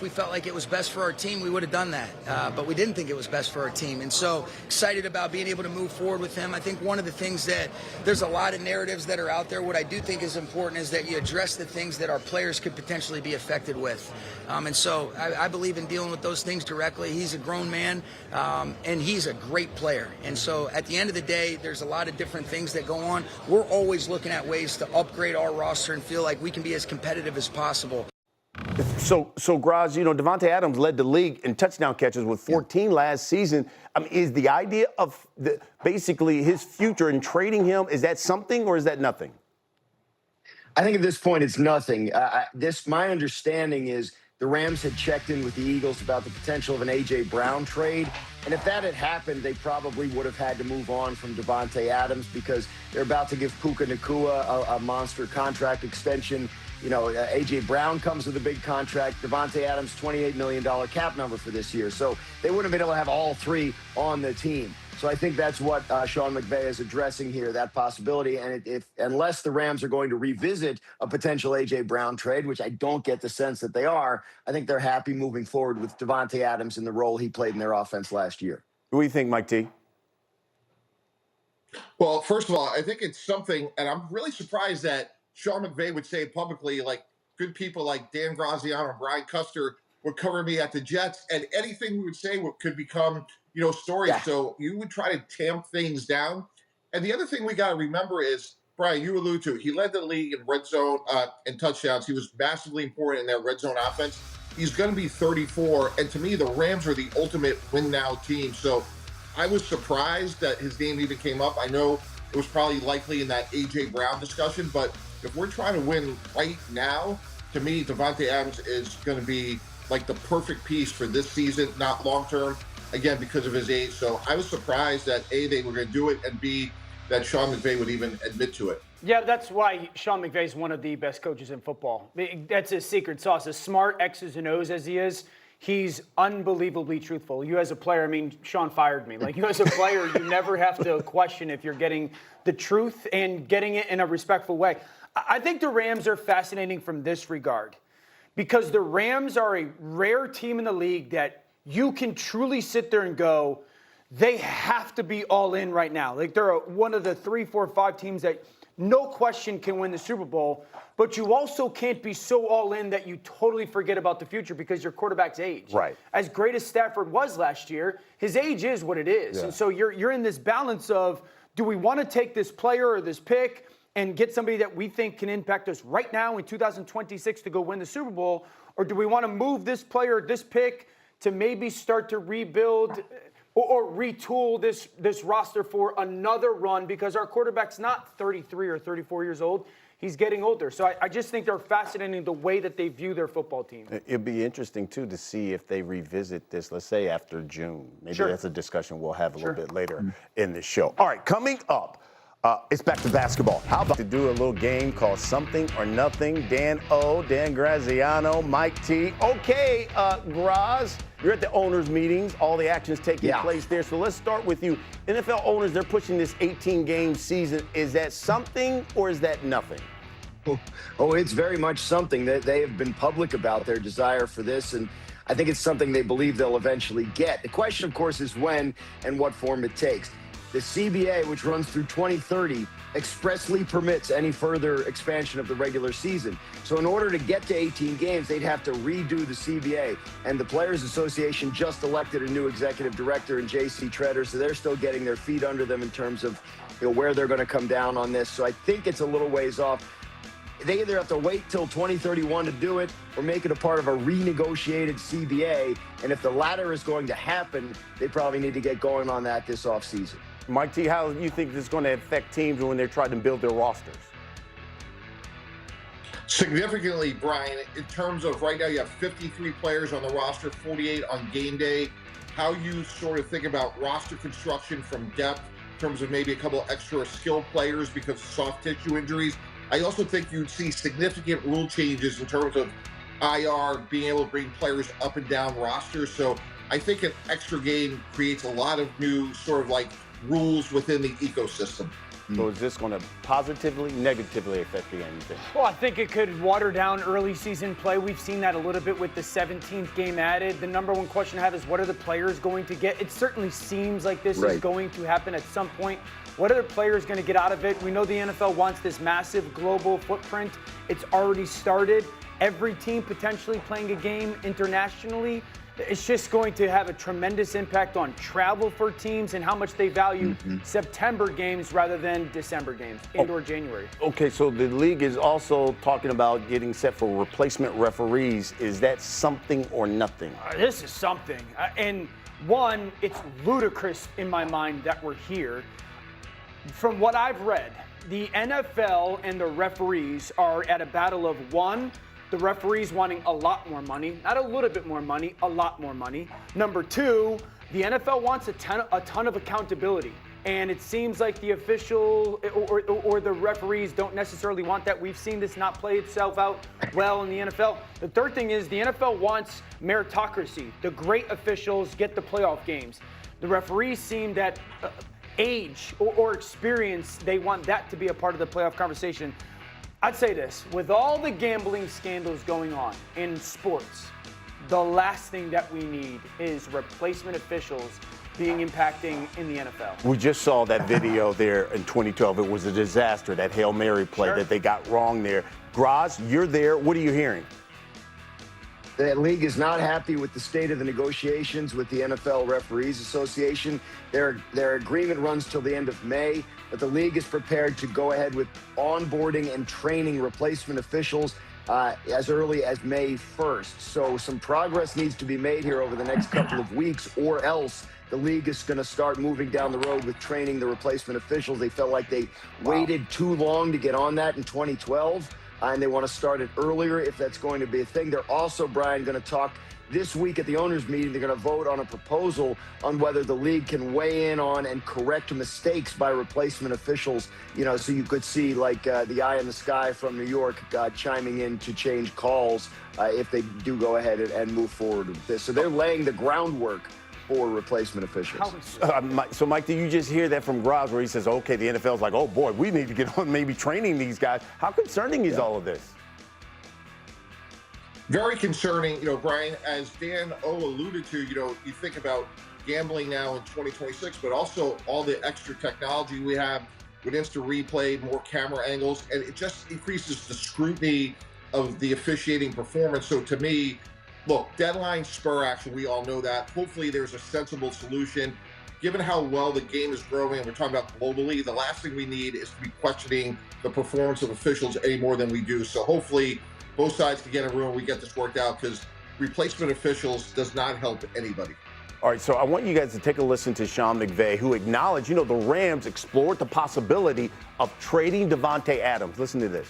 we felt like it was best for our team, we would have done that. But we didn't think it was best for our team. And so excited about being able to move forward with him. I think one of the things that there's a lot of narratives that are out there. What I do think is important is that you address the things that our players could potentially be affected with. And so I believe in dealing with those things directly. He's a grown man, and he's a great player. And so at the end of the day, there's a lot of different things that go on. We're always looking at ways to upgrade our roster and feel like we can be as competitive as possible. So Graz, Davante Adams led the league in touchdown catches with 14 last season. I mean, is the idea of basically his future and trading him, is that something or is that nothing? I think at this point it's nothing. My understanding is the Rams had checked in with the Eagles about the potential of an A.J. Brown trade. And if that had happened, they probably would have had to move on from Davante Adams because they're about to give Puka Nacua a monster contract extension. A.J. Brown comes with a big contract. Davante Adams, $28 million cap number for this year. So they wouldn't have been able to have all three on the team. So I think that's what Sean McVay is addressing here, that possibility. And unless the Rams are going to revisit a potential A.J. Brown trade, which I don't get the sense that they are, I think they're happy moving forward with Davante Adams in the role he played in their offense last year. What do you think, Mike T? Well, first of all, I think it's something, and I'm really surprised that Sean McVay would say it publicly, like good people like Dan Graziano and Brian Custer would cover me at the Jets, and anything we would say could become, stories. Yeah. So you would try to tamp things down. And the other thing we got to remember is, Brian, you allude to, he led the league in red zone and touchdowns. He was massively important in that red zone offense. He's going to be 34, and to me, the Rams are the ultimate win-now team. So I was surprised that his name even came up. I know it was probably likely in that A.J. Brown discussion, but if we're trying to win right now, to me, Davante Adams is going to be like the perfect piece for this season, not long-term, again, because of his age. So I was surprised that, A, they were going to do it, and B, that Sean McVay would even admit to it. Yeah, that's why Sean McVay is one of the best coaches in football. That's his secret sauce. As smart X's and O's as he is, he's unbelievably truthful. You as a player, Sean fired me. Like, you as a player, you never have to question if you're getting the truth and getting it in a respectful way. I think the Rams are fascinating from this regard because the Rams are a rare team in the league that you can truly sit there and go, they have to be all in right now. Like, they're one of the 3, 4, 5 teams that no question can win the Super Bowl, but you also can't be so all in that you totally forget about the future because your quarterback's age. Right. As great as Stafford was last year, his age is what it is. Yeah. And so you're in this balance of, do we want to take this player or this pick and get somebody that we think can impact us right now in 2026 to go win the Super Bowl? Or do we want to move this player, this pick, to maybe start to rebuild or retool this roster for another run because our quarterback's not 33 or 34 years old. He's getting older. So I just think they're fascinating the way that they view their football team. It'd be interesting, too, to see if they revisit this, let's say, after June. Maybe that's a discussion we'll have a little bit later in the show. All right, coming up, it's back to basketball. How about to do a little game called Something or Nothing? Dan Graziano, Mike T. Okay, Graz, you're at the owners' meetings. All the action's taking place there. So let's start with you. NFL owners, they're pushing this 18-game season. Is that something or is that nothing? Oh, it's very much something that they have been public about their desire for this, and I think it's something they believe they'll eventually get. The question, of course, is when and what form it takes. The CBA, which runs through 2030, expressly permits any further expansion of the regular season. So in order to get to 18 games, they'd have to redo the CBA. And the Players Association just elected a new executive director in J.C. Treader, so they're still getting their feet under them in terms of where they're going to come down on this. So I think it's a little ways off. They either have to wait till 2031 to do it or make it a part of a renegotiated CBA. And if the latter is going to happen, they probably need to get going on that this offseason. Mike T., how do you think this is going to affect teams when they're trying to build their rosters? Significantly, Brian, in terms of right now you have 53 players on the roster, 48 on game day. How you sort of think about roster construction from depth in terms of maybe a couple extra skilled players because of soft tissue injuries. I also think you'd see significant rule changes in terms of IR being able to bring players up and down rosters. So I think an extra game creates a lot of new sort of like rules within the ecosystem. So is this going to positively, negatively affect the game, you think? Well, I think it could water down early season play. We've seen that a little bit with the 17th game added. The number one question I have is, what are the players going to get? It certainly seems like this is going to happen at some point. What are the players going to get out of it? We know the NFL wants this massive global footprint. It's already started. Every team potentially playing a game internationally. It's just going to have a tremendous impact on travel for teams and how much they value September games rather than December games or January. Okay, so the league is also talking about getting set for replacement referees. Is that something or nothing? This is something. And one, it's ludicrous in my mind that we're here. From what I've read, the NFL and the referees are at a battle of one, the referees wanting a lot more money, not a little bit more money, a lot more money. Number two, the NFL wants a ton of accountability. And it seems like the official or the referees don't necessarily want that. We've seen this not play itself out well in the NFL. The third thing is the NFL wants meritocracy. The great officials get the playoff games. The referees seem that age or experience, they want that to be a part of the playoff conversation. I'd say this, with all the gambling scandals going on in sports, the last thing that we need is replacement officials impacting in the NFL. We just saw that video there in 2012. It was a disaster, that Hail Mary play that they got wrong there. Graz, you're there. What are you hearing? The league is not happy with the state of the negotiations with the NFL Referees Association. Their agreement runs till the end of May, but the league is prepared to go ahead with onboarding and training replacement officials as early as May 1st. So some progress needs to be made here over the next couple of weeks, or else the league is going to start moving down the road with training the replacement officials. They felt like they waited too long to get on that in 2012. And they want to start it earlier if that's going to be a thing. They're also, Brian, going to talk this week at the owners' meeting. They're going to vote on a proposal on whether the league can weigh in on and correct mistakes by replacement officials. You know, so you could see like the eye in the sky from New York chiming in to change calls if they do go ahead and move forward with this. So they're laying the groundwork for replacement officials. So, Mike, did you just hear that from Graz where he says, okay, the NFL's like, oh, boy, we need to get on maybe training these guys. How concerning is all of this? Very concerning. You know, Brian, as Dan O alluded to, you know, you think about gambling now in 2026, but also all the extra technology we have with instant replay, more camera angles, and it just increases the scrutiny of the officiating performance. So to me, look, deadline spur action, we all know that. Hopefully there's a sensible solution. Given how well the game is growing, and we're talking about globally, the last thing we need is to be questioning the performance of officials any more than we do. So hopefully both sides can get in a room and we get this worked out, because replacement officials does not help anybody. All right, so I want you guys to take a listen to Sean McVay, who acknowledged, you know, the Rams explored the possibility of trading Davante Adams. Listen to this.